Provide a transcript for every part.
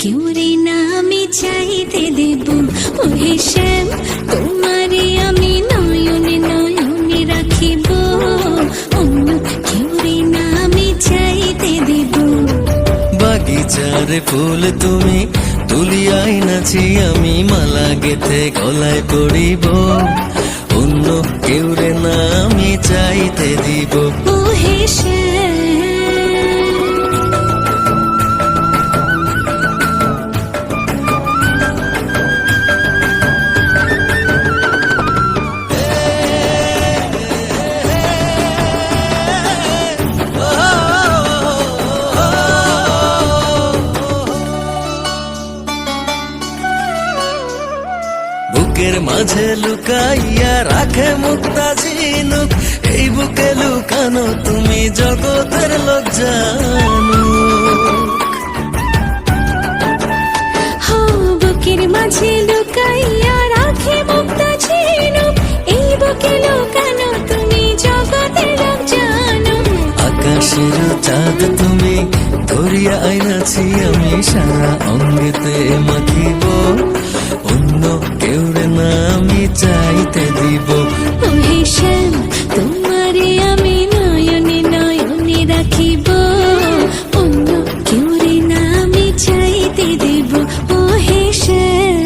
কেউ রে না আমি চাইতে দেব ওহে শ্যাম, তোমারে আমি নয়নে নয়নে রাখিব, অন্য কেউ রে না আমি চাইতে দেব। বাগিচার ফুল তুমি তুলিয়াই নাছি, আমি মালা গেথে গলায় পড়িব, অন্য কেউ রে না আমি চাইতে দিব। ওহে শ্যাম, বুকের মাঝে লুকাইয়া রাখে মুক্তা ঝিনুক, এই বুকে লুকানো তুমি জগতের লোক জানো। বুকের মাঝে লুকাইয়া রাখে মুক্তা ঝিনুক, এই বুকে লুকানো তুমি জগতের লোক জানো। আকাশের চাঁদ তুমি ধরিয়া আইনাছি, আমি সারা অঙ্গেতে মাখিব, অন্য কেউ রে না আমি চাইতে দিব। ওহে শ্যাম, তোমারে আমি নয়নে নয়নে রাখিব, অন্য কেউ রে না আমি চাইতে দেব। ওহে শ্যাম,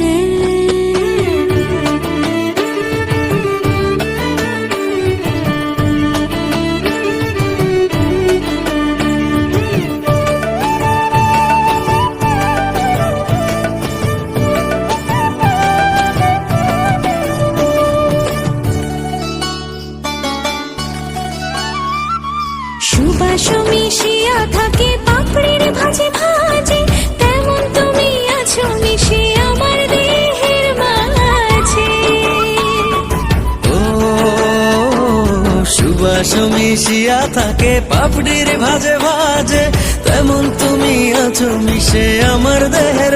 সুবাস মিশিয়া থাকে পাপড়ির ভাজে ভাজে, তেমন তুমি আছো মিশে আমার দেহের মাঝে। ও সুবাস মিশিয়া থাকে পাপড়ির ভাজে ভাজে, তেমন তুমি আছো মিশে আমার দেহের